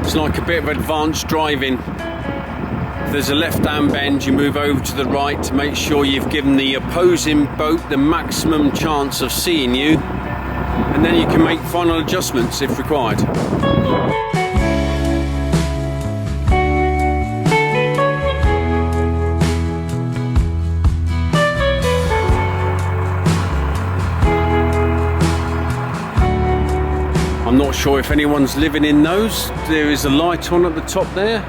It's like a bit of advanced driving. If there's a left-hand bend, you move over to the right to make sure you've given the opposing boat the maximum chance of seeing you, and then you can make final adjustments if required. I'm not sure if anyone's living in those. There is a light on at the top there.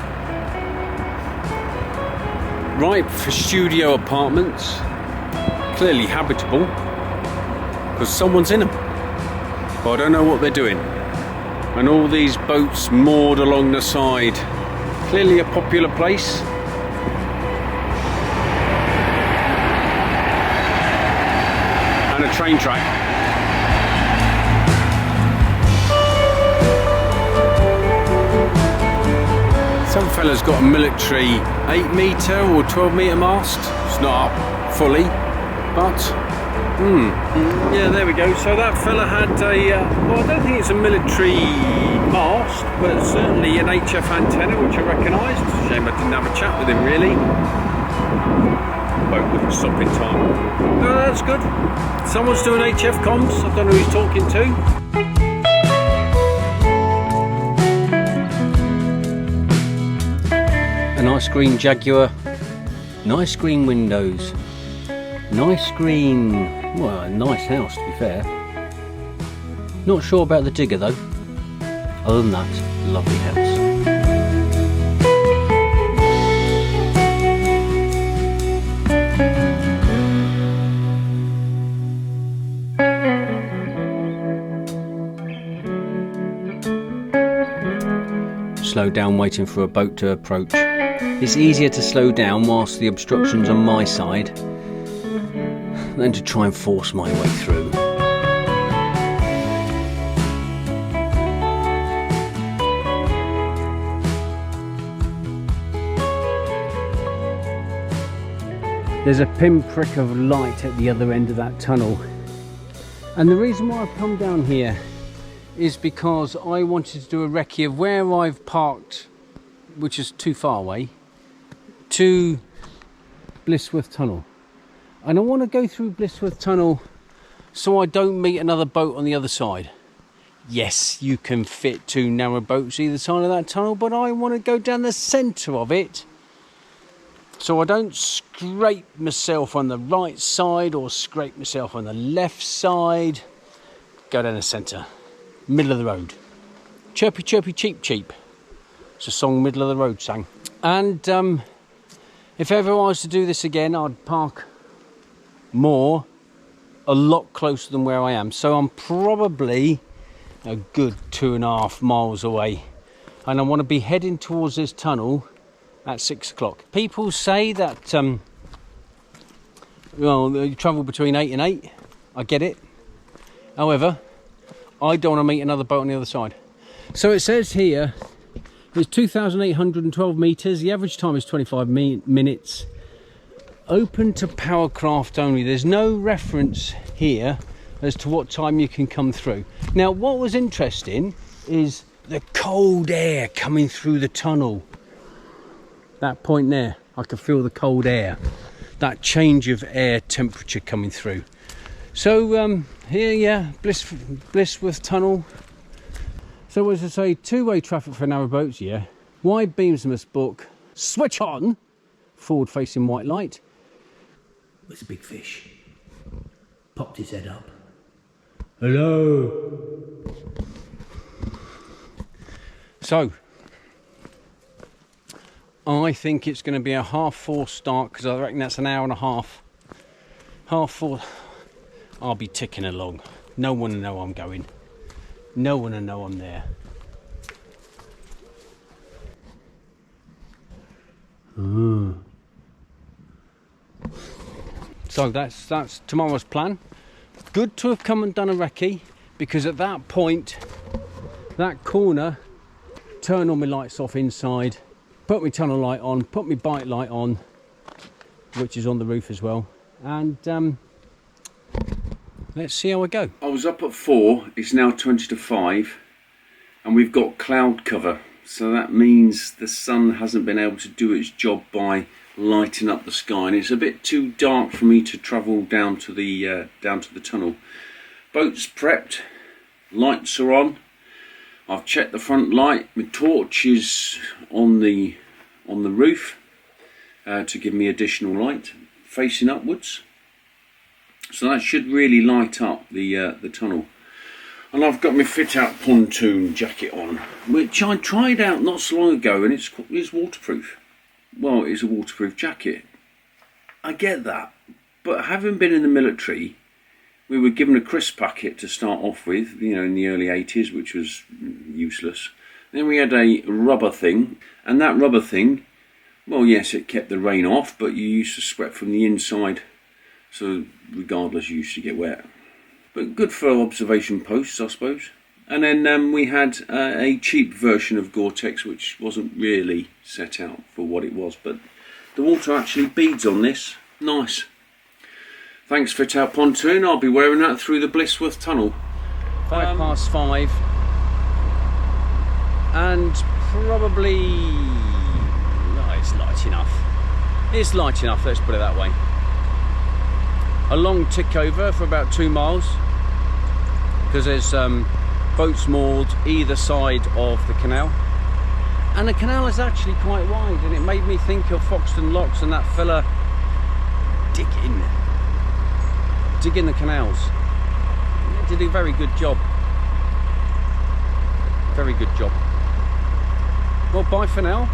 Right for studio apartments. Clearly habitable, because someone's in them. But I don't know what they're doing. And all these boats moored along the side. Clearly a popular place. And a train track. Some fella's got a military 8 metre or 12 metre mast. It's not up fully, but yeah, there we go. So that fella had a, well, I don't think it's a military mast, but certainly an HF antenna, which I recognised. Shame I didn't have a chat with him really. Boat wouldn't stop in time. No, that's good. Someone's doing HF comms. I don't know who he's talking to. A nice green Jaguar, nice green windows, nice green, well, a nice house to be fair. Not sure about the digger though. Other than that, lovely house. Slow down waiting for a boat to approach. It's easier to slow down whilst the obstruction's on my side than to try and force my way through. There's a pinprick of light at the other end of that tunnel, and the reason why I've come down here is because I wanted to do a recce of where I've parked, which is too far away, to Blisworth Tunnel. And I want to go through Blisworth Tunnel so I don't meet another boat on the other side. Yes, you can fit 2 narrow boats either side of that tunnel, but I want to go down the centre of it so I don't scrape myself on the right side or scrape myself on the left side. Go down the centre. Middle of the road. Chirpy chirpy cheep cheep. It's a song Middle of the Road sang. And if ever I was to do this again, I'd park more, a lot closer than where I am. So I'm probably a good 2.5 miles away, and I want to be heading towards this tunnel at 6 o'clock. People say that well, you travel between 8 and 8. I get it. However, I don't want to meet another boat on the other side. So it says here it's 2,812 metres. The average time is 25 minutes. Open to powercraft only. There's no reference here as to what time you can come through. Now, what was interesting is the cold air coming through the tunnel. That point there, I could feel the cold air. That change of air temperature coming through. So here, yeah, Blisworth Tunnel. So as I say, 2-way traffic for narrowboats, yeah. Wide beams must book. Switch on. Forward facing white light. There's a big fish. Popped his head up. Hello. So, I think it's going to be a 4:30 start, because I reckon that's an hour and a half. 4:30. I'll be ticking along. No one will know I'm going. No one will know I'm there. So that's tomorrow's plan. Good to have come and done a recce, because at that point, that corner, turn all my lights off inside, put my tunnel light on, put my bike light on, which is on the roof as well, and let's see how I go. I was up at 4, it's now 20 to 5, and we've got cloud cover so that means the sun hasn't been able to do its job by lighting up the sky, and it's a bit too dark for me to travel down to the tunnel. Boat's prepped, lights are on. I've checked the front light. My torch is on the roof to give me additional light facing upwards, so that should really light up the tunnel. And I've got my fit out pontoon jacket on, which I tried out not so long ago, and it's waterproof. Well, it's a waterproof jacket. I get that, but having been in the military, we were given a crisp packet to start off with, you know, in the early 80s, which was useless. Then we had a rubber thing, and that rubber thing, well, yes, it kept the rain off, but you used to sweat from the inside, so regardless, you used to get wet. But good for observation posts, I suppose. And then we had a cheap version of Gore-Tex, which wasn't really set out for what it was, but the water actually beads on this. Nice. Thanks, Fit Out Pontoon. I'll be wearing that through the Blisworth Tunnel. 5:05, and probably it's light enough. It's light enough, let's put it that way. A long tick over for about 2 miles, because there's boats moored either side of the canal, and the canal is actually quite wide, and it made me think of Foxton Locks and that fella digging the canals. He did a very good job. Very good job. Well, bye for now.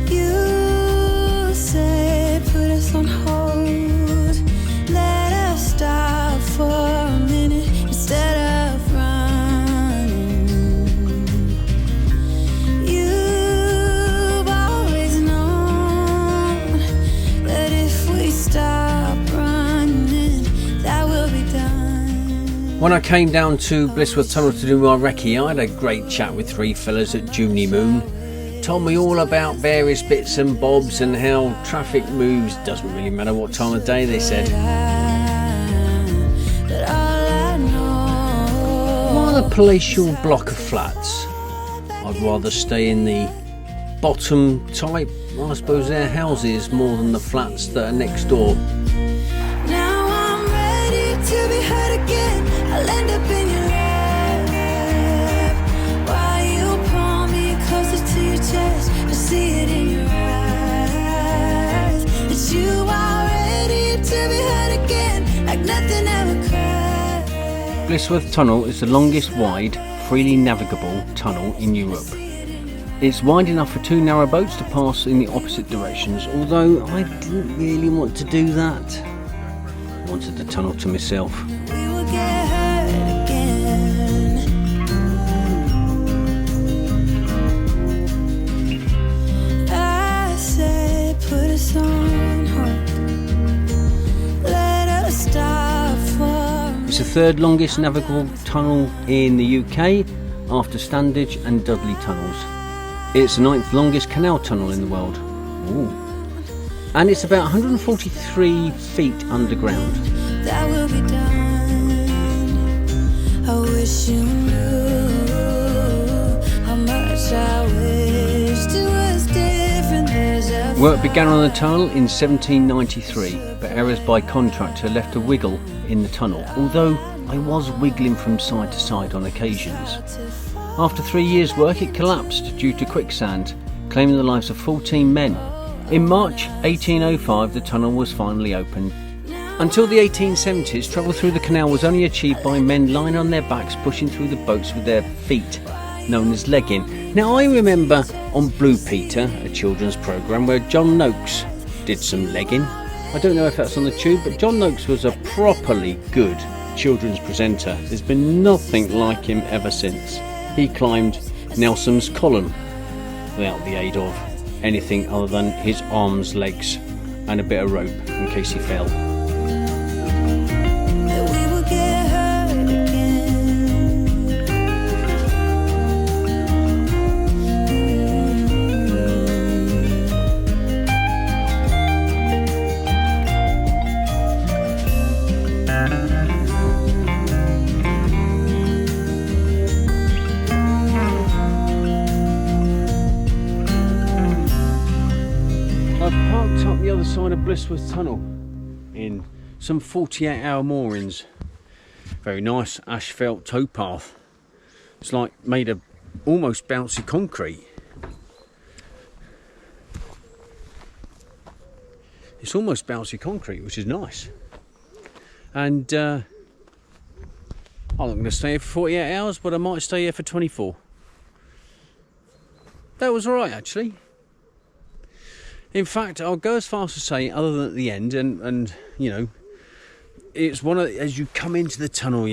You say put us on hold, let us stop for a minute instead of running. You've always known that if we stop running, that will be done. When I came down to Blisworth Tunnel to do my recce, I had a great chat with 3 fellas at Junie Moon. Told me all about various bits and bobs and how traffic moves. Doesn't really matter what time of day, they said. Rather palatial block of flats. I'd rather stay in the bottom type, I suppose they're houses, more than the flats that are next door. Now I'm ready to be hurt again. I'll end up in your lap. Why you pull me closer to your chest? I see it in your eyes. That you are ready to be hurt again, like nothing ever crashed. Blisworth Tunnel is the longest wide, freely navigable tunnel in Europe. It's wide enough for 2 narrowboats to pass in the opposite directions, although I didn't really want to do that. I wanted the tunnel to myself. We will get hurt again. I say put us on hold, let us stop for. It's the 3rd longest navigable tunnel in the UK after Standage and Dudley tunnels. It's the 9th longest canal tunnel in the world. Ooh. And it's about 143 feet underground. That will be done. I wish you knew how much I wished it was different. There's a Work began on the tunnel in 1793, but errors by contractor left a wiggle in the tunnel, although I was wiggling from side to side on occasions. After 3 years' work, it collapsed due to quicksand, claiming the lives of 14 men. In March 1805, the tunnel was finally opened. Until the 1870s, travel through the canal was only achieved by men lying on their backs pushing through the boats with their feet, known as legging. Now, I remember on Blue Peter, a children's programme, where John Noakes did some legging. I don't know if that's on the tube, but John Noakes was a properly good children's presenter. There's been nothing like him ever since. He climbed Nelson's column without the aid of anything other than his arms, legs and a bit of rope in case he fell. that we will get hurt again. other side of Blisworth Tunnel in some 48-hour moorings. Very nice asphalt towpath. It's like made of almost bouncy concrete. It's almost bouncy concrete, which is nice. And I'm not going to stay here for 48 hours, but I might stay here for 24. That was alright, actually. In fact, I'll go as far as to say, other than at the end, and you know, it's one of, as you come into the tunnel,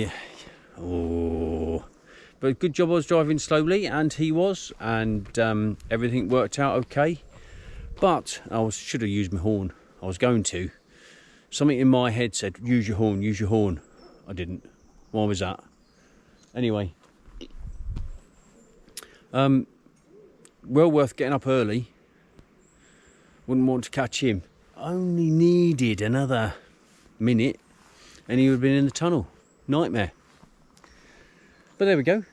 but good job I was driving slowly, and he was, and everything worked out okay. But I should have used my horn. I was going to. Something in my head said, use your horn, use your horn. I didn't. Why was that? Anyway. Well worth getting up early. Wouldn't want to catch him. Only needed another minute and he would have been in the tunnel. Nightmare. But there we go.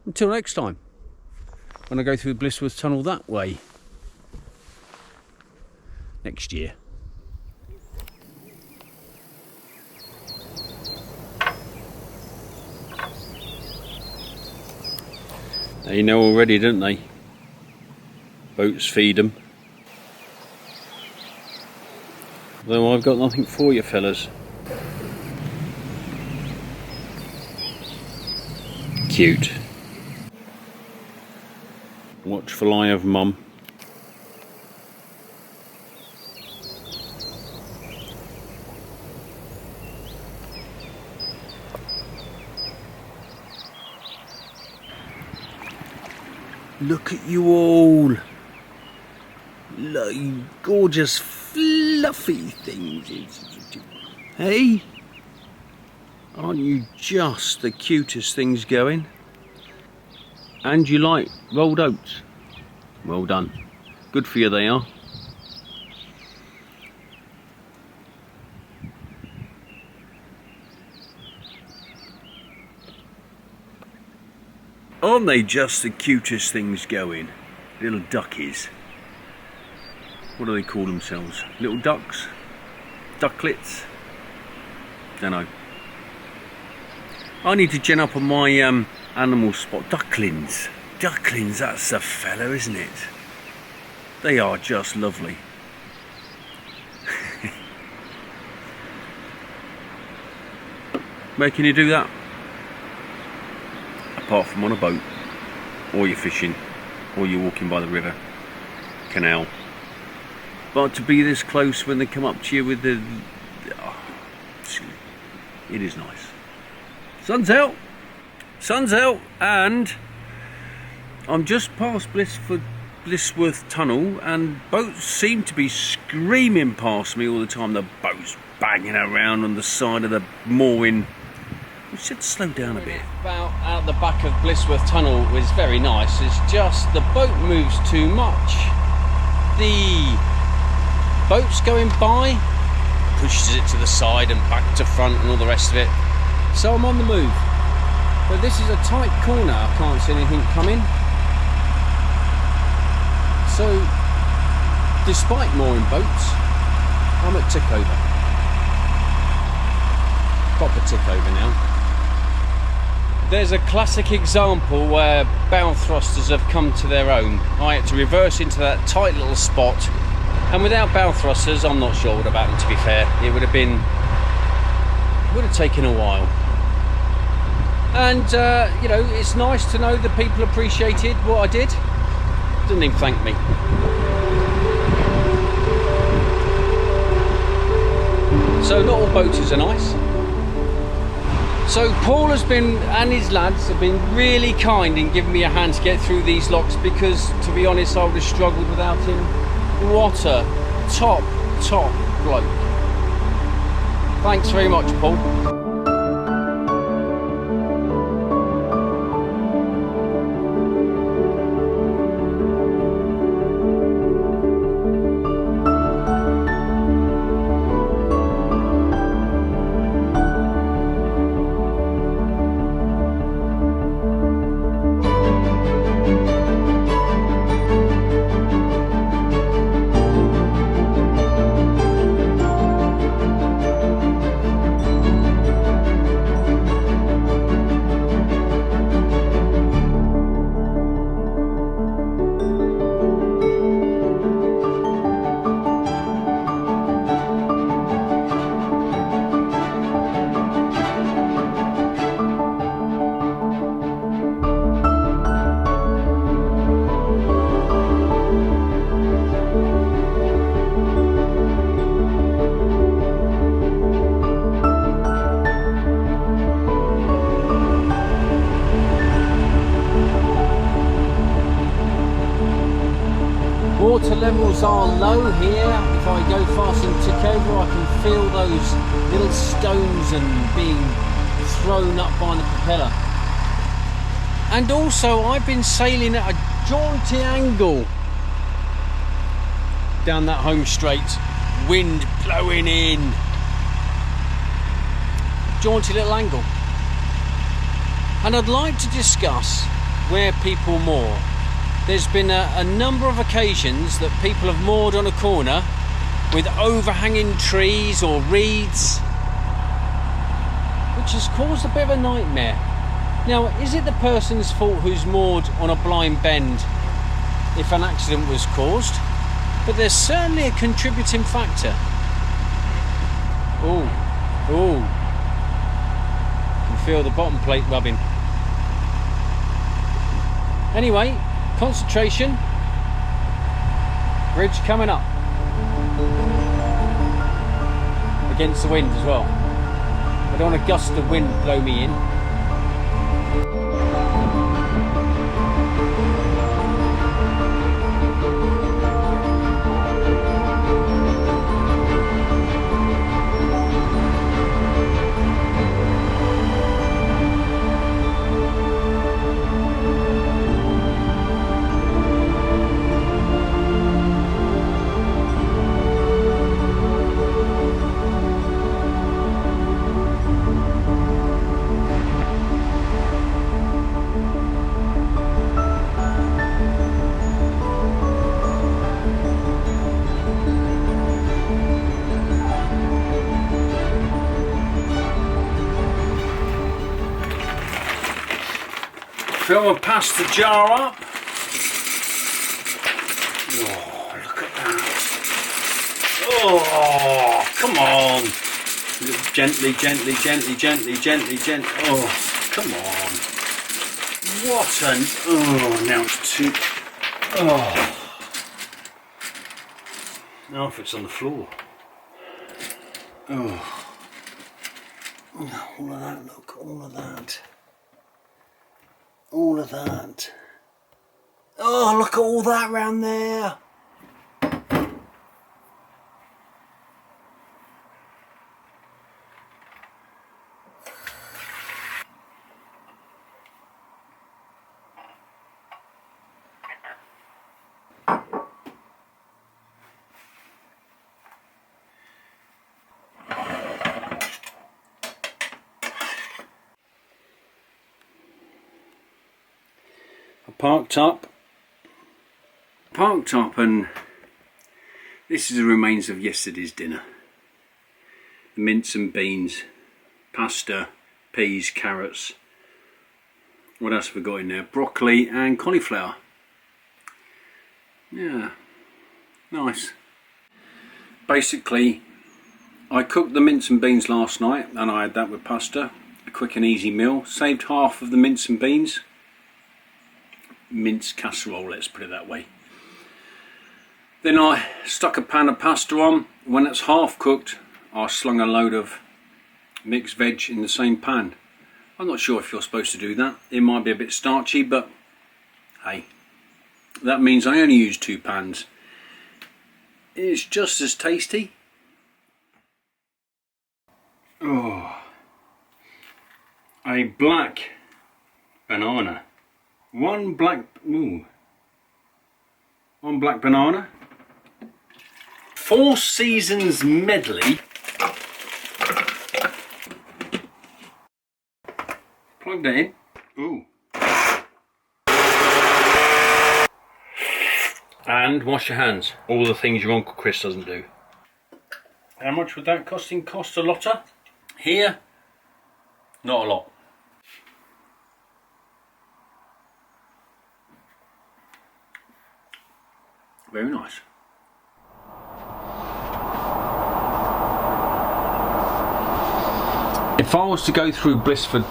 Until next time, when I go through the Blisworth Tunnel that way next year. They know already, don't they? Boats feed them. Though I've got nothing for you fellas. Cute. Watchful eye of mum. Look at you all. Look, you gorgeous fluffy things. Hey? Aren't you just the cutest things going? And you like rolled oats? Well done. Good for you they are. Aren't they just the cutest things going? Little duckies. What do they call themselves? Little ducks? Ducklets? Dunno. I need to gin up on my animal spot. Ducklings. Ducklings, that's the fella, isn't it? They are just lovely. Where can you do that? Apart from on a boat, or you're fishing, or you're walking by the river, canal. But to be this close when they come up to you with the... Oh, it is nice. Sun's out, and I'm just past Blisworth Tunnel, and boats seem to be screaming past me all the time. The boats banging around on the side of the mooring. We should slow down a bit. About out the back of Blisworth Tunnel is very nice. It's just the boat moves too much. The boats going by pushes it to the side and back to front and all the rest of it. So I'm on the move. But this is a tight corner. I can't see anything coming. So, despite mooring boats, I'm at Tickover. Proper Tickover now. There's a classic example where bow thrusters have come to their own. I had to reverse into that tight little spot, and without bow thrusters, I'm not sure what would have happened, to be fair. It would have taken a while. And, you know, it's nice to know that people appreciated what I did. Didn't even thank me. So not all boaters are nice. So Paul has been, and his lads have been really kind in giving me a hand to get through these locks, because to be honest I would have struggled without him. What a top bloke. Thanks very much, Paul. water levels are low here. If I go fast and tick over, I can feel those little stones and being thrown up by the propeller. And also I've been sailing at a jaunty angle down that home straight, wind blowing in, jaunty little angle. And I'd like to discuss where people moor. There's been a number of occasions that people have moored on a corner with overhanging trees or reeds, which has caused a bit of a nightmare. Now, is it the person's fault who's moored on a blind bend if an accident was caused? But there's certainly a contributing factor. Oh, oh. You can feel the bottom plate rubbing. Anyway, concentration. Bridge coming up. Against the wind as well. I don't want a gust of wind blow me in. Fill and pass the jar up. Oh, look at that. Oh, come on. Gently, gently, gently, gently, gently, gently. Oh, come on. What an... Oh, now it's too... Oh. Now if it's on the floor. Oh. All of that, look, all of that. All of that. Oh, look at all that round there. Parked up, and this is the remains of yesterday's dinner. The mince and beans, pasta, peas, carrots. What else have we got in there? Broccoli and cauliflower. Yeah, nice. Basically, I cooked the mince and beans last night and I had that with pasta. A quick and easy meal. Saved half of the mince and beans. Mince casserole, let's put it that way. Then I stuck a pan of pasta on. When it's half cooked, I slung a load of mixed veg in the same pan. I'm not sure if you're supposed to do that. It might be a bit starchy, but hey, that means I only use 2 pans. It's just as tasty. Oh, a black banana. One black banana. 4 Seasons medley. Plug that in. Ooh. And wash your hands. All the things your Uncle Chris doesn't do. How much would that cost a lotter? Here, not a lot. Very nice. If I was to go through Blisworth,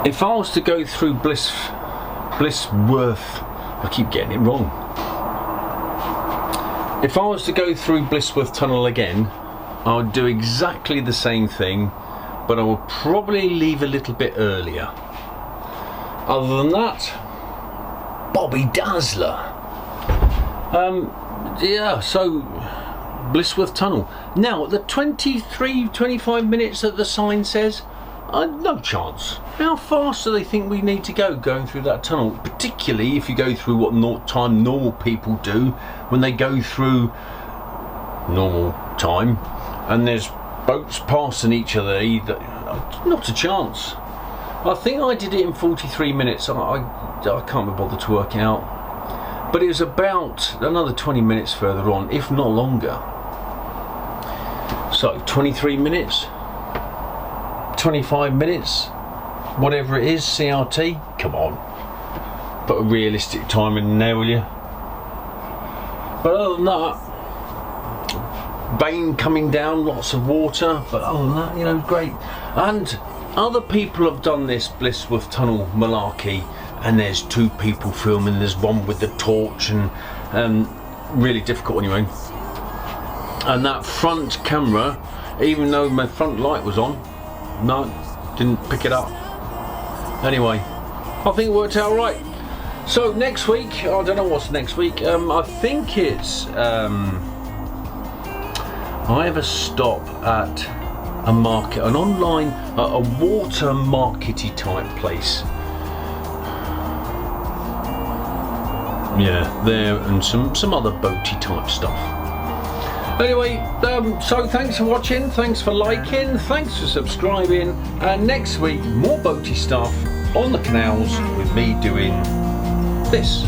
if I was to go through Blisworth, I keep getting it wrong. If I was to go through Blisworth Tunnel again, I would do exactly the same thing, but I would probably leave a little bit earlier. Other than that, Bobby Dazzler. Yeah, so Blisworth Tunnel. Now, the 25 minutes that the sign says, no chance. How fast do they think we need to go going through that tunnel? Particularly if you go through what normal people do when they go through normal time, and there's boats passing each other. Not a chance. I think I did it in 43 minutes. I can't be bothered to work out, but it was about another 20 minutes further on, if not longer. So 23 minutes, 25 minutes, whatever it is, CRT, come on, put a realistic time in there, will you? But other than that, Bane coming down, lots of water, but other than that, you know, great. And other people have done this Blisworth Tunnel malarkey, and there's 2 people filming, there's one with the torch, and really difficult anyway. And that front camera, even though my front light was on, no, didn't pick it up. Anyway, I think it worked out right. So next week, I don't know what's next week. I think it's I have a stop at a market, an online, a water markety type place. Yeah, there, and some other boaty type stuff. Anyway, so thanks for watching, thanks for liking, thanks for subscribing, and next week more boaty stuff on the canals with me doing this.